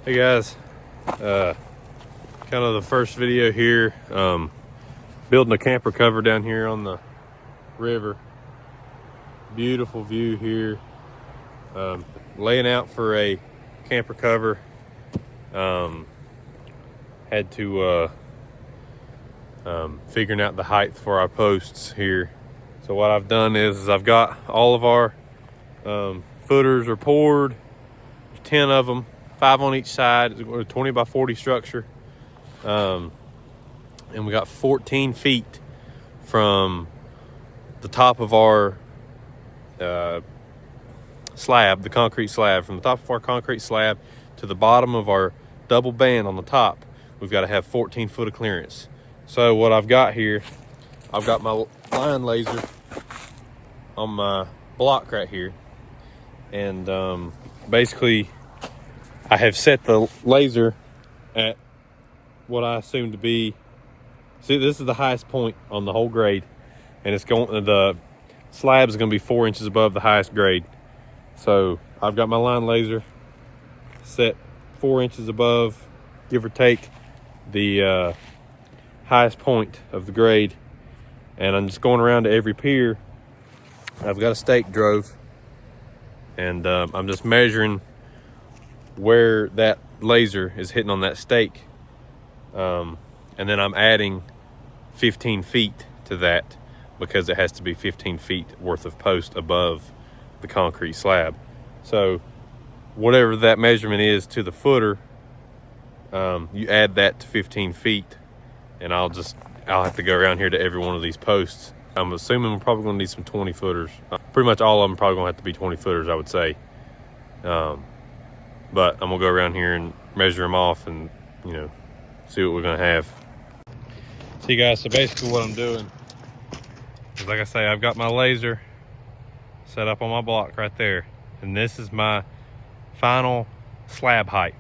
Hey guys, kind of the first video here, building a camper cover down here on the river. Beautiful view here. Laying out for a camper cover. Had to figuring out the height for our posts here. So what I've done is I've got all of our footers are poured. There's 10 of them. 5 on each side. It's a 20 by 40 structure. And we got 14 feet from the top of our slab, the concrete slab, from the top of our concrete slab to the bottom of our double band on the top. We've got to have 14 foot of clearance. So what I've got here, I've got my line laser on my block right here. And basically, I have set the laser at what I assume to be, see, this is the highest point on the whole grade, and it's going, the slab is going to be 4 inches above the highest grade. So I've got my line laser set 4 inches above, give or take, the highest point of the grade, and I'm just going around to every pier. I've got a stake drove, and I'm just measuring where that laser is hitting on that stake, and then I'm adding 15 feet to that because it has to be 15 feet worth of post above the concrete slab. So whatever that measurement is to the footer, you add that to 15 feet, and I'll have to go around here to every one of these posts. I'm assuming we're probably going to need some 20 footers. Pretty much all of them probably going to have to be 20 footers, I would say. But I'm gonna go around here and measure them off and, you know, see what we're gonna have. See guys, so basically what I'm doing is, like I say, I've got my laser set up on my block right there. And this is my final slab height.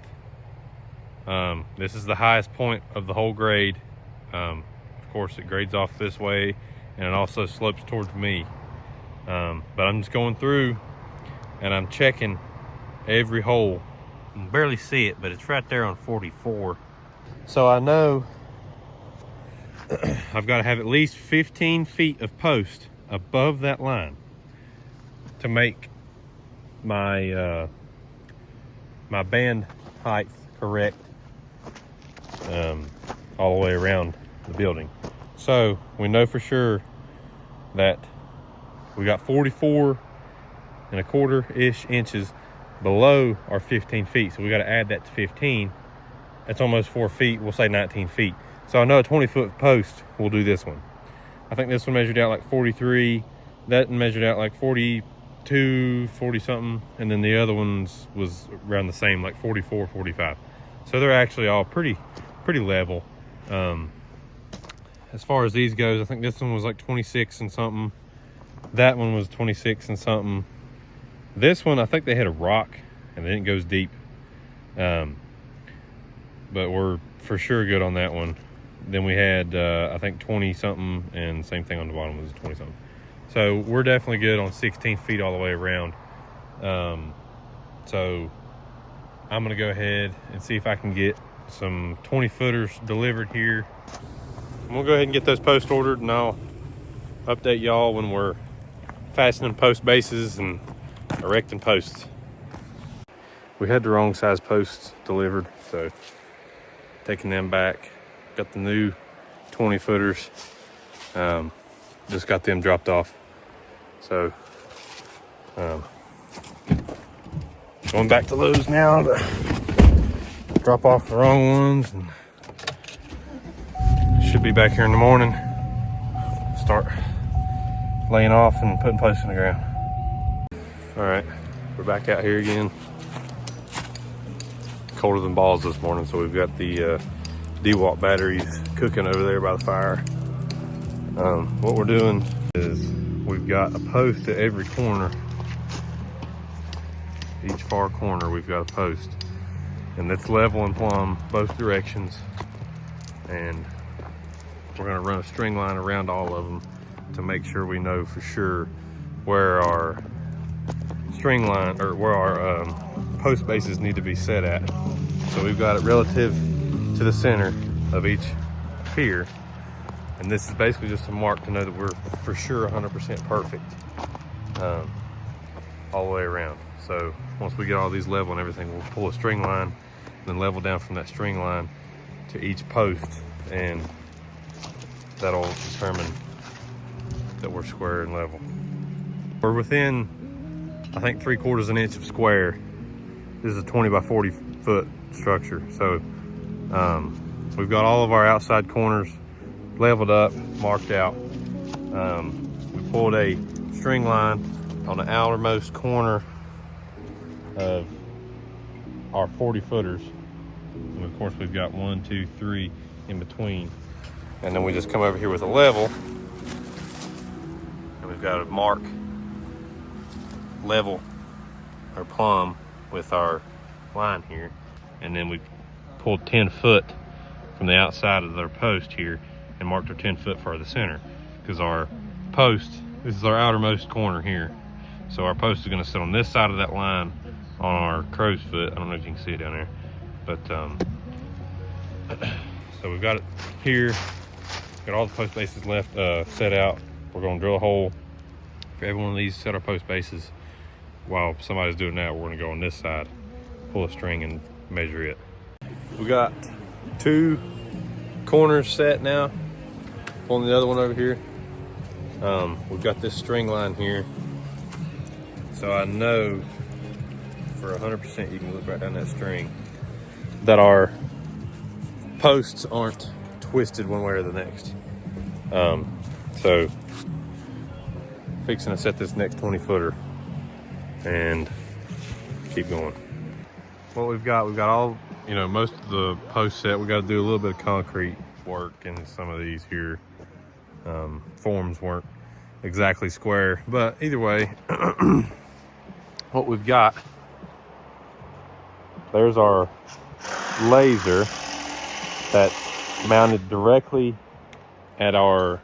This is the highest point of the whole grade. Of course it grades off this way and it also slopes towards me. But I'm just going through and I'm checking every hole. You can barely see it, but it's right there on 44. So I know I've got to have at least 15 feet of post above that line to make my my band height correct, all the way around the building. So we know for sure that we got 44.25-ish inches below our 15 feet. So we got to add that to 15. That's almost 4 feet. We'll say 19 feet. So I know a 20 foot post will do this one. I think this one measured out like 43. That one measured out like 42, 40 something. And then the other ones was around the same, like 44, 45. So they're actually all pretty level. As far as these goes, I think this one was like 26 and something. That one was 26 and something. This one, I think they hit a rock and then it goes deep. But we're for sure good on that one. Then we had, I think 20 something, and same thing on the bottom was 20 something. So we're definitely good on 16 feet all the way around. So I'm gonna go ahead and see if I can get some 20 footers delivered here. I'm gonna go ahead and get those posts ordered, and I'll update y'all when we're fastening post bases and erecting posts. We had the wrong size posts delivered, so taking them back. Got the new 20 footers. Just got them dropped off. So going back to Lowe's now to drop off the wrong ones, and should be back here in the morning. Start laying off and putting posts in the ground. All right, we're back out here again. Colder than balls this morning, so we've got the DeWalt batteries cooking over there by the fire. What we're doing is we've got a post at every corner. Each far corner we've got a post, and it's level and plumb both directions. And we're gonna run a string line around all of them to make sure we know for sure where our string line, or where our post bases need to be set at. So we've got it relative to the center of each pier. And this is basically just a mark to know that we're for sure 100% perfect all the way around. So once we get all these level and everything, we'll pull a string line, then level down from that string line to each post, and that'll determine that we're square and level. We're within, I think, 3/4 of an inch of square. This is a 20 by 40 foot structure. So we've got all of our outside corners leveled up, marked out. We pulled a string line on the outermost corner of our 40 footers. And of course we've got 1, 2, 3 in between. And then we just come over here with a level, and we've got a mark level or plumb with our line here. And then we pulled 10 foot from the outside of their post here and marked our 10 foot for the center, because our post, this is our outermost corner here. So our post is going to sit on this side of that line on our crow's foot. I don't know if you can see it down there, but so we've got it here. Got all the post bases left set out. We're going to drill a hole for every one of these, set our post bases. While somebody's doing that, we're going to go on this side, pull a string and measure it. We got 2 corners set now. Pulling the other one over here. We've got this string line here, so I know for 100%, you can look right down that string, that our posts aren't twisted one way or the next. So fixing to set this next 20 footer and keep going. What we've got all, you know, most of the posts set. We got to do a little bit of concrete work, and some of these here forms weren't exactly square, but either way, what we've got, there's our laser that's mounted directly at our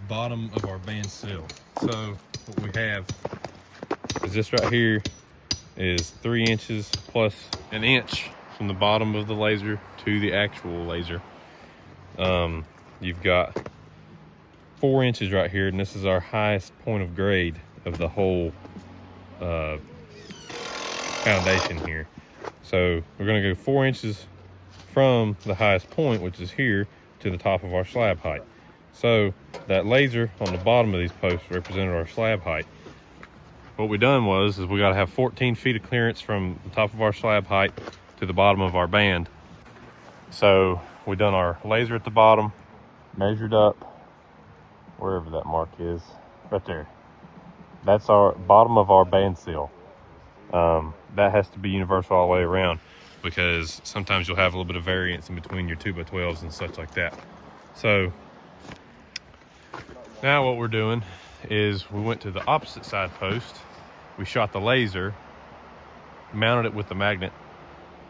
bottom of our band sill. So what we have is this right here is 3 inches plus an inch from the bottom of the laser to the actual laser. You've got 4 inches right here, and this is our highest point of grade of the whole foundation here. So we're going to go 4 inches from the highest point, which is here, to the top of our slab height. So that laser on the bottom of these posts represented our slab height. What we done is we got to have 14 feet of clearance from the top of our slab height to the bottom of our band. So we done our laser at the bottom, measured up wherever that mark is, right there. That's our bottom of our band seal. That has to be universal all the way around, because sometimes you'll have a little bit of variance in between your 2x12s and such like that. So now what we're doing is we went to the opposite side post, we shot the laser, mounted it with the magnet,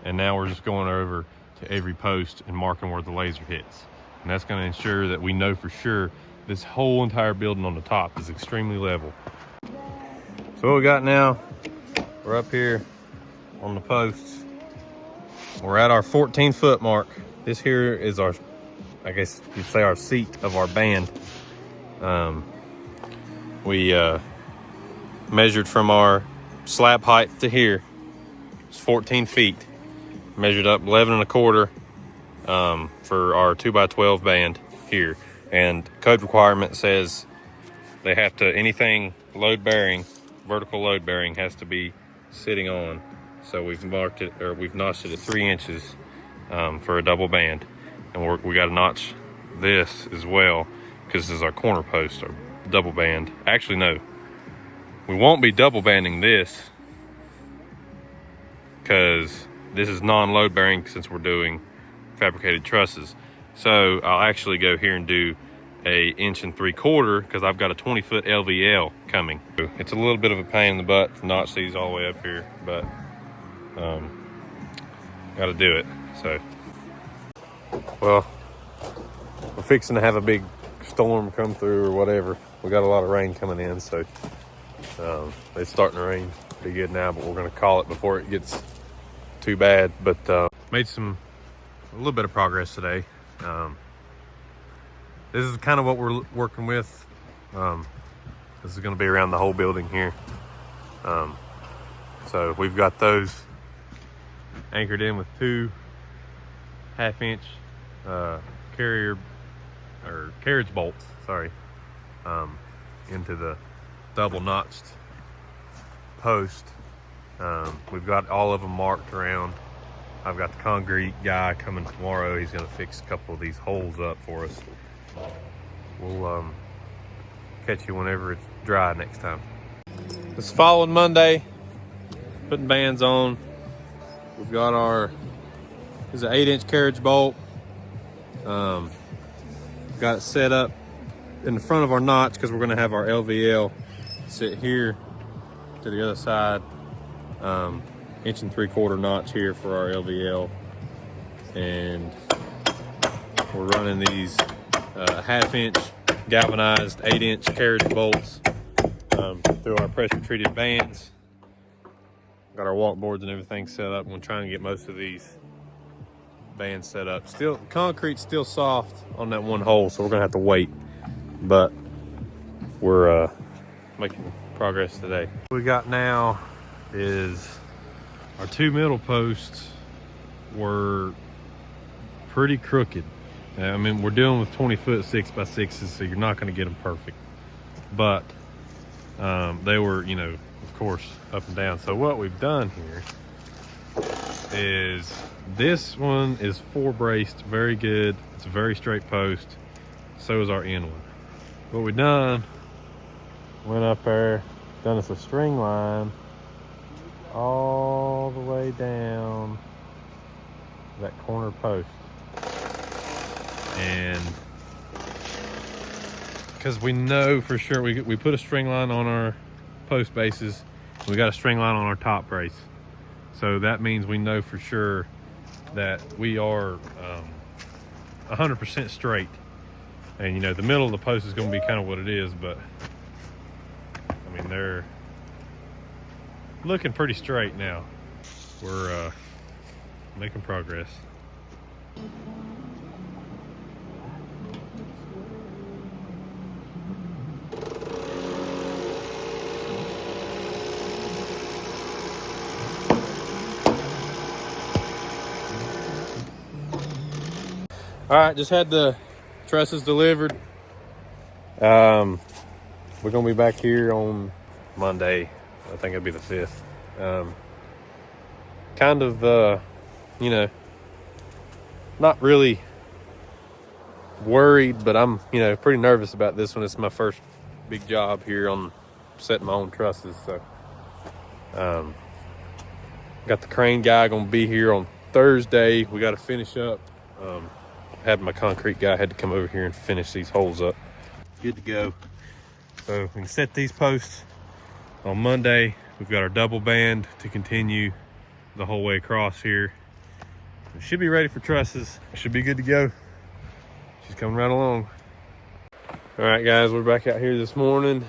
and now we're just going over to every post and marking where the laser hits. And that's going to ensure that we know for sure this whole entire building on the top is extremely level. So what we got now, we're up here on the posts. We're at our 14 foot mark. This here is our, I guess you'd say, our seat of our band. We measured from our slab height to here. It's 14 feet. Measured up 11 1/4 for our 2x12 band here. And code requirement says they have to, anything load bearing, vertical load bearing, has to be sitting on. So we've marked it, or we've notched it at 3 inches for a double band. And we got to notch this as well, because this is our corner post, our double band. Actually, no, we won't be double banding this, because this is non-load bearing since we're doing fabricated trusses. So I'll actually go here and do a 1 3/4 inch, because I've got a 20 foot LVL coming. It's a little bit of a pain in the butt to notch these all the way up here, but got to do it. So, well, we're fixing to have a big storm come through or whatever. We got a lot of rain coming in, so it's starting to rain pretty good now, but we're gonna call it before it gets too bad. But made a little bit of progress today. This is kind of what we're working with. This is gonna be around the whole building here. So we've got those anchored in with 2 half-inch carriage bolts, into the double notched post. We've got all of them marked around. I've got the concrete guy coming tomorrow. He's gonna fix a couple of these holes up for us. We'll catch you whenever it's dry next time. This following Monday, putting bands on. We've got this is an 8-inch carriage bolt. Got it set up in the front of our notch because we're gonna have our LVL sit here to the other side. 1 3/4 notch here for our LVL. And we're running these 1/2-inch galvanized 8-inch carriage bolts through our pressure treated bands. Got our walk boards and everything set up. We're trying to get most of these bands set up. Still, concrete's still soft on that one hole, so we're gonna have to wait. But we're making progress today. What we got now is our 2 middle posts were pretty crooked. I mean, we're dealing with 20-foot 6x6s, so you're not going to get them perfect. But they were, of course, up and down. So what we've done here is this one is 4-braced, very good. It's a very straight post. So is our end one. What we done, went up there, done us a string line all the way down that corner post. And because we know for sure, we put a string line on our post bases, we got a string line on our top brace. So that means we know for sure that we are 100% straight. And the middle of the post is going to be kind of what it is, but I mean, they're looking pretty straight now. We're making progress. All right, just had the trusses delivered. We're gonna be back here on Monday. I think it'll be the 5th. Kind of, not really worried, but I'm, pretty nervous about this one. It's my first big job here on setting my own trusses. So, got the crane guy gonna be here on Thursday. We got to finish up. Had my concrete guy had to come over here and finish these holes up. Good to go. So we can set these posts on Monday. We've got our double band to continue the whole way across here. We should be ready for trusses. Should be good to go. She's coming right along. All right, guys, we're back out here this morning.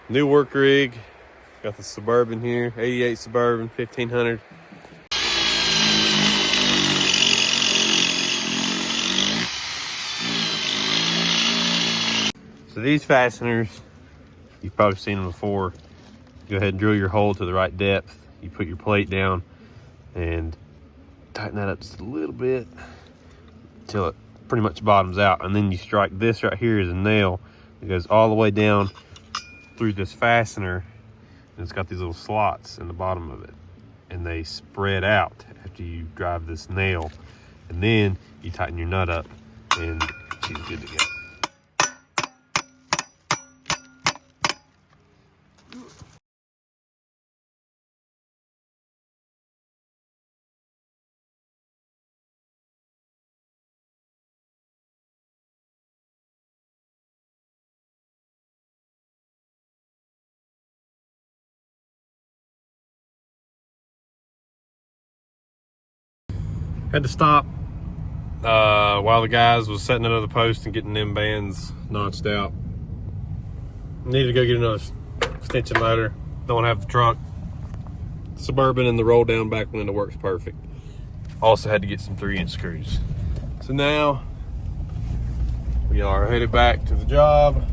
New work rig. Got the Suburban here, 88 Suburban, 1500. So these fasteners, you've probably seen them before. Go ahead and drill your hole to the right depth. You put your plate down and tighten that up just a little bit until it pretty much bottoms out. And then you strike this right here as a nail. It goes all the way down through this fastener. And it's got these little slots in the bottom of it. And they spread out after you drive this nail. And then you tighten your nut up and she's good to go. Had to stop while the guys was setting another post and getting them bands notched out. Needed to go get another extension ladder. Don't have the trunk. Suburban and the roll down back window works perfect. Also had to get some 3-inch screws. So now we are headed back to the job.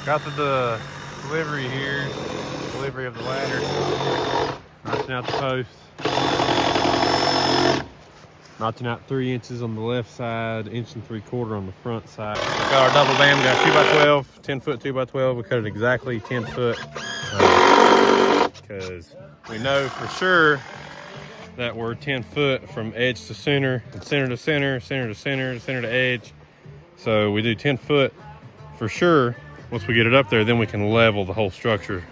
Got the delivery here, delivery of the ladder. Notching out the post. Notching out 3 inches on the left side, 1 3/4 on the front side. Got our double band, we got 2x12, 10-foot 2x12. We cut it exactly 10 foot because we know for sure that we're 10 foot from edge to center, and center to center, center to center, center to edge. So we do 10 foot for sure. Once we get it up there, then we can level the whole structure.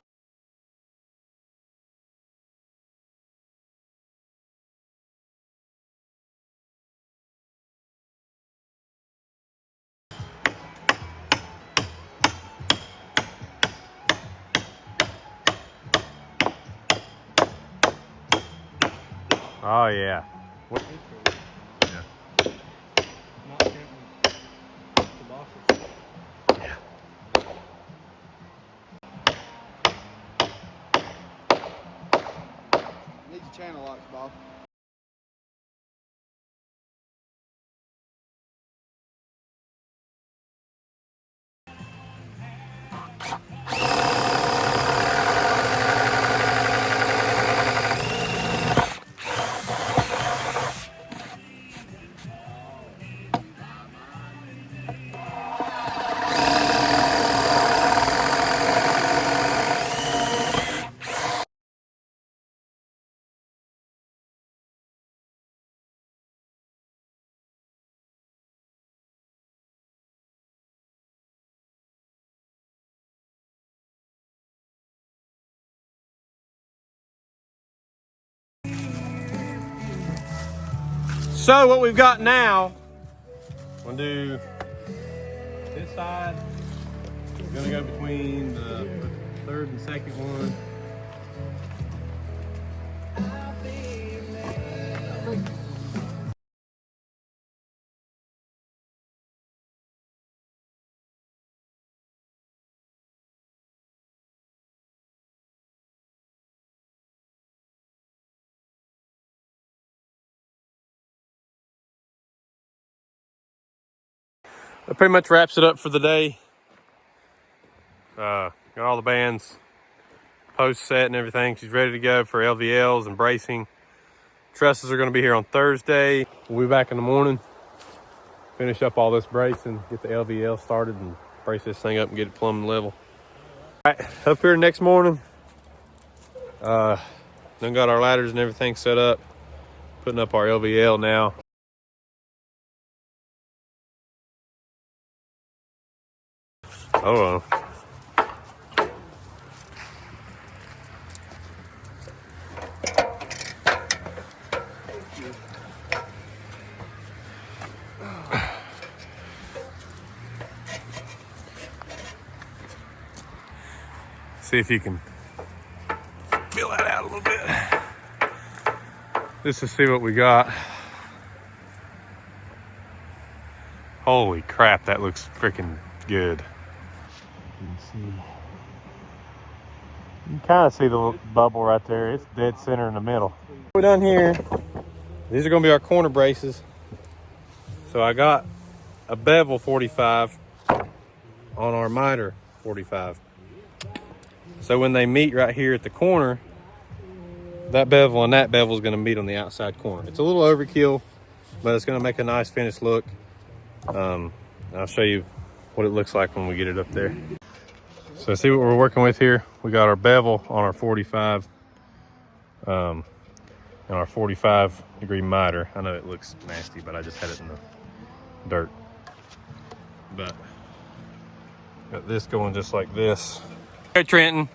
Oh yeah. What? Yeah. Yeah. Need your channel locks, Bob. So what we've got now, I'm gonna do this side. We're gonna go between the third and second one. That pretty much wraps it up for the day. Got all the bands post set and everything. She's ready to go for LVLs and bracing. Trusses are going to be here on Thursday. We'll be back in the morning. Finish up all this bracing, get the LVL started, and brace this thing up and get it plumb level. All right, up here next morning. Then got our ladders and everything set up. Putting up our LVL now. Oh well. See if you can fill that out a little bit. Just to see what we got. Holy crap, that looks freaking good. You can kind of see the little bubble right there. It's dead center in the middle. We're done here. These are going to be our corner braces. So I got a bevel 45 on our miter 45. So when they meet right here at the corner, that bevel and that bevel is going to meet on the outside corner. It's a little overkill, but it's going to make a nice finished look. I'll show you what it looks like when we get it up there. So see what we're working with here. We got our bevel on our 45 and our 45-degree miter. I know it looks nasty, but I just had it in the dirt. But got this going just like this. Okay, Trenton.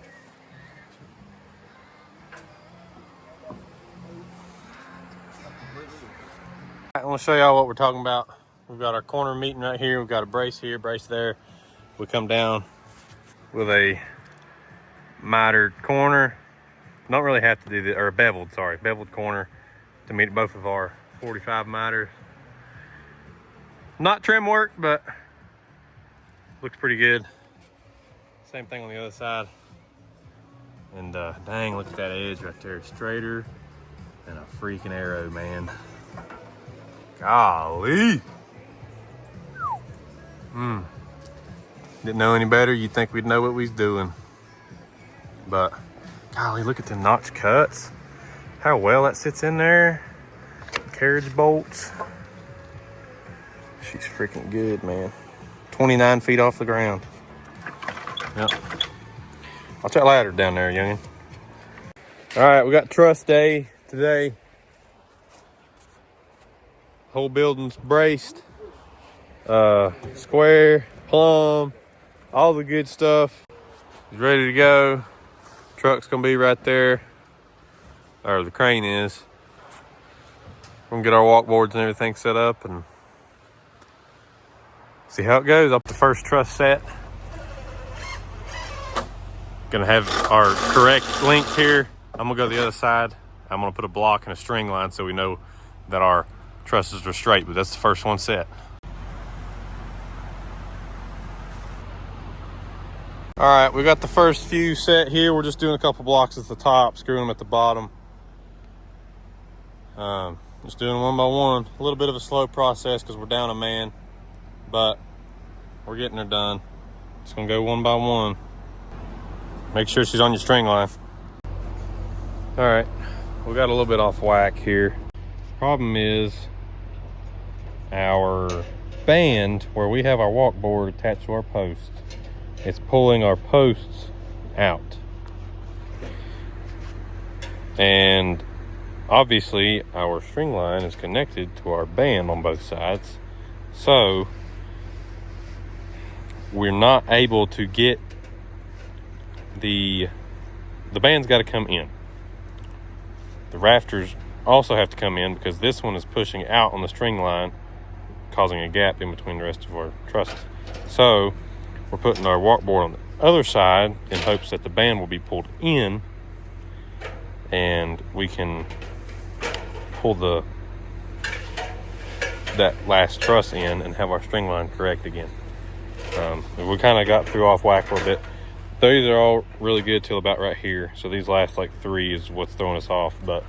I want to show y'all what we're talking about. We've got our corner meeting right here. We've got a brace here, brace there. We come down with a mitered corner. Don't really have to do that, or a beveled, sorry, beveled corner to meet both of our 45 miters. Not trim work, but looks pretty good. Same thing on the other side. And dang, look at that edge right there. Straighter than a freaking arrow, man. Golly. Didn't know any better. You'd think we'd know what we was doing. But golly, look at the notch cuts. How well that sits in there. Carriage bolts. She's freaking good, man. 29 feet off the ground. Yep. Watch that ladder down there, youngin'. All right, we got truss day today. Whole building's braced. Square, plumb, all the good stuff. He's ready to go. Truck's gonna be right there, or the crane is. We're gonna get our walk boards and everything set up and see how it goes. Up the first truss set. Gonna have our correct length here. I'm gonna go the other side. I'm gonna put a block and a string line so we know that our trusses are straight, but that's the first one set. All right, we got the first few set here. We're just doing a couple blocks at the top, screwing them at the bottom. Just doing one by one. A little bit of a slow process because we're down a man, but we're getting her done. Just gonna go one by one. Make sure she's on your string line. All right, we got a little bit off whack here. Problem is our band where we have our walk board attached to our post. It's pulling our posts out. And obviously our string line is connected to our band on both sides. So we're not able to get the band's got to come in. The rafters also have to come in because this one is pushing out on the string line, causing a gap in between the rest of our trusses. So we're putting our walk board on the other side in hopes that the band will be pulled in and we can pull that last truss in and have our string line correct again. We kind of got through off whack a little bit. These are all really good till about right here. So these last like 3 is what's throwing us off, but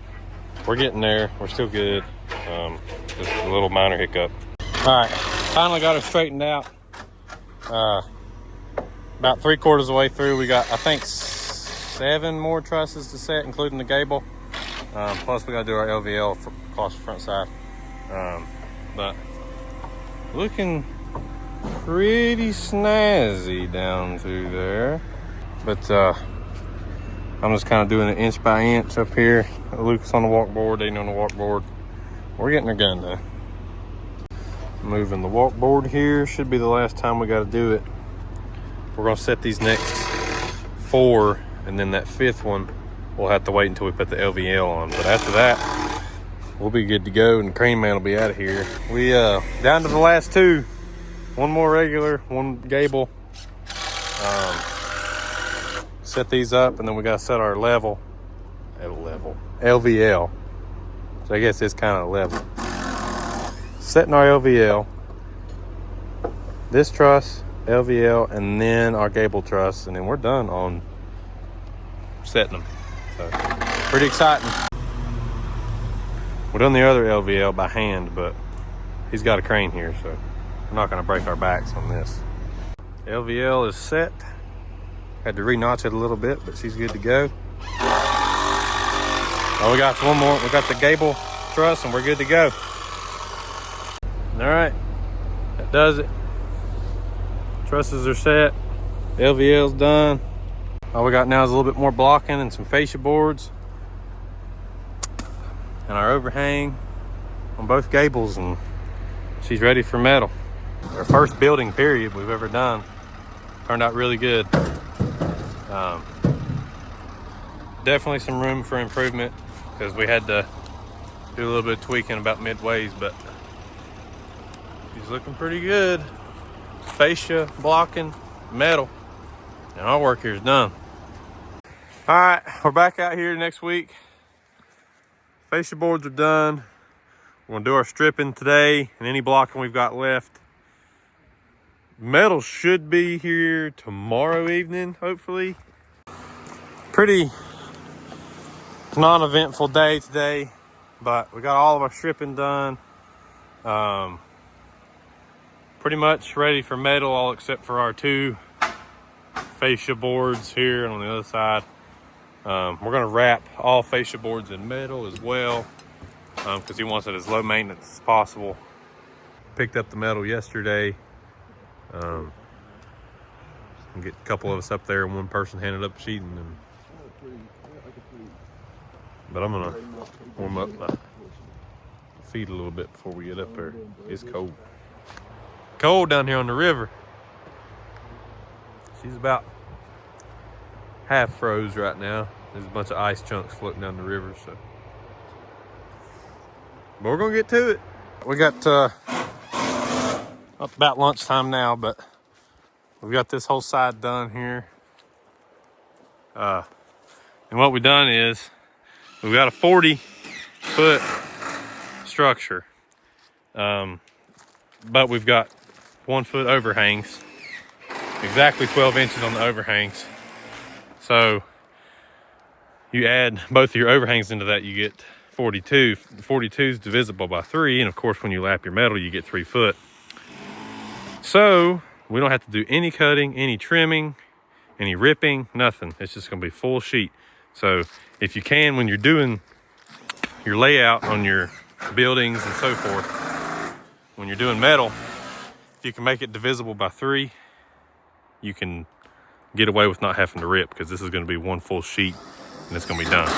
we're getting there. We're still good. Just a little minor hiccup. All right, finally got her straightened out. About 3/4 of the way through, we got, I think, 7 more trusses to set, including the gable. Plus we gotta do our LVL across the front side. But looking pretty snazzy down through there. But I'm just kind of doing it inch by inch up here. Lucas on the walk board, Aiden on the walk board. We're getting her done though. Moving the walk board here. Should be the last time we got to do it. We're gonna set these next 4, and then that 5th one we'll have to wait until we put the LVL on. But after that, we'll be good to go, and the crane man will be out of here. We down to the last 2. 1 more regular, 1 gable. Set these up, and then we gotta set our LVL. So I guess it's kind of level. Setting our LVL, this truss, LVL, and then our gable truss, and then we're done on setting them. So pretty exciting. We're doing the other LVL by hand, but he's got a crane here, so we're not gonna break our backs on this. LVL is set. Had to re-notch it a little bit, but she's good to go. Oh, we got 1 more. We got the gable truss, and we're good to go. All right, that does it. Trusses are set. LVL's done. All we got now is a little bit more blocking and some fascia boards and our overhang on both gables, and she's ready for metal. Our first building period we've ever done. Turned out really good. Definitely some room for improvement because we had to do a little bit of tweaking about midways, but she's looking pretty good. Fascia, blocking, metal, and our work here is done. All right, we're back out here next week. Fascia boards are done. We're gonna do our stripping today and any blocking we've got left. Metal should be here tomorrow evening, hopefully. Pretty non-eventful day today, but we got all of our stripping done. Pretty much ready for metal, all except for our 2 fascia boards here and on the other side. We're gonna wrap all fascia boards in metal as well, because he wants it as low maintenance as possible. Picked up the metal yesterday. Get a couple of us up there and one person handed up sheeting. But I'm gonna warm up my feet a little bit before we get up there. It's cold. Cold down here on the river. She's about half froze right now. There's a bunch of ice chunks floating down the river, so. But we're gonna get to it. We got about lunchtime now, but we've got this whole side done here. And what we've done is we've got a 40-foot structure, but we've got 1-foot overhangs, exactly 12 inches on the overhangs. So you add both of your overhangs into that, you get 42. 42 is divisible by 3, and of course when you lap your metal, you get 3 foot. So we don't have to do any cutting, any trimming, any ripping, nothing. It's just gonna be full sheet. So if you can, when you're doing your layout on your buildings and so forth, when you're doing metal, if you can make it divisible by 3, you can get away with not having to rip, because this is gonna be one full sheet and it's gonna be done.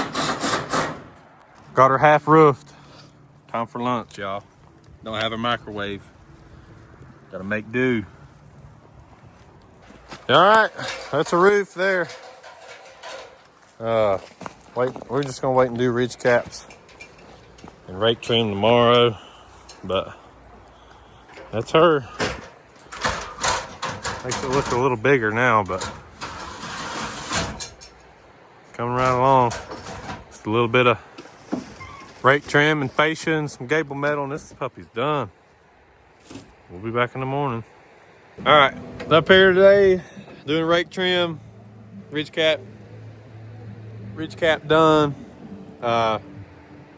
Got her half roofed. Time for lunch, y'all. Don't have a microwave. Gotta make do. All right, that's a roof there. We're just gonna wait and do ridge caps and rake trim tomorrow, but that's her. Makes it look a little bigger now, but coming right along. Just a little bit of rake trim and fascia and some gable metal, and this puppy's done. We'll be back in the morning. All right, up here today, doing rake trim, ridge cap done.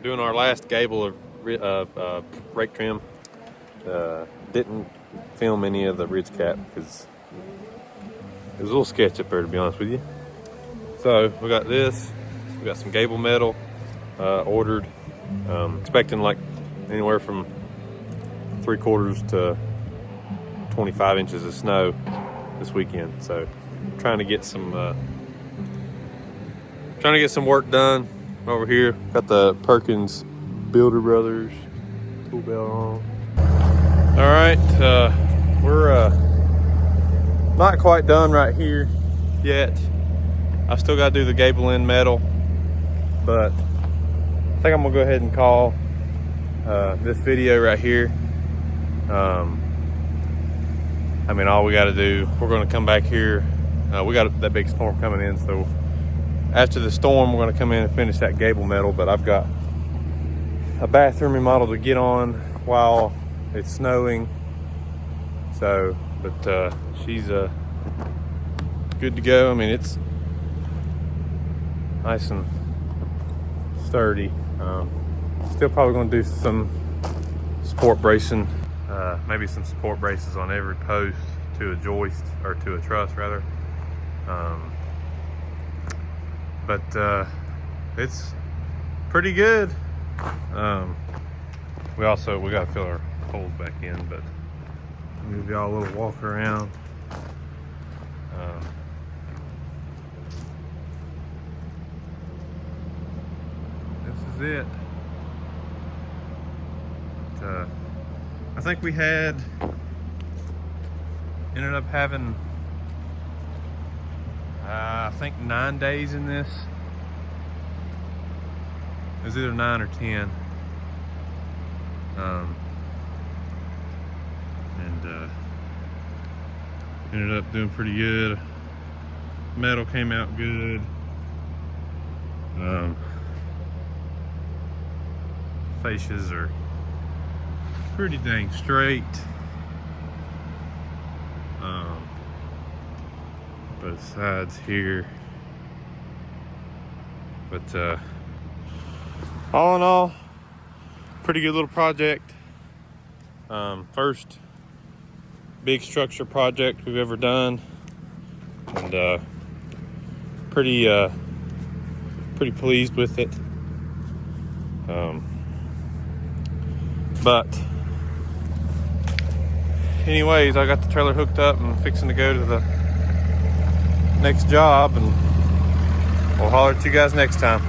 Doing our last gable of rake trim. Didn't film any of the ridge cap because it was a little sketch up there, to be honest with you. So we got this, we got some gable metal ordered. Expecting like anywhere from 3/4 to 25 inches of snow this weekend. So trying to get some work done over here. Got the Perkins Builder Brothers tool belt on. All right, we're not quite done right here yet. I still got to do the gable end metal, but I think I'm gonna go ahead and call this video right here. I mean, all we got to do, we're gonna come back here. We got that big storm coming in, so after the storm, we're gonna come in and finish that gable metal. But I've got a bathroom remodel to get on while it's snowing. So, but she's good to go. I mean, it's nice and sturdy. Still probably gonna do some support bracing, maybe some support braces on every post to a joist, or to a truss rather. But it's pretty good. We gotta fill our holes back in, but I'll give y'all a little walk around. This is it. I think we ended up having I think 9 days in this. It was either 9 or 10. Ended up doing pretty good. Metal came out good. Fascias are pretty dang straight. Both sides here. But all in all, pretty good little project. First big structure project we've ever done, and pretty pleased with it. But anyways, I got the trailer hooked up and fixing to go to the next job, and we'll holler at you guys next time.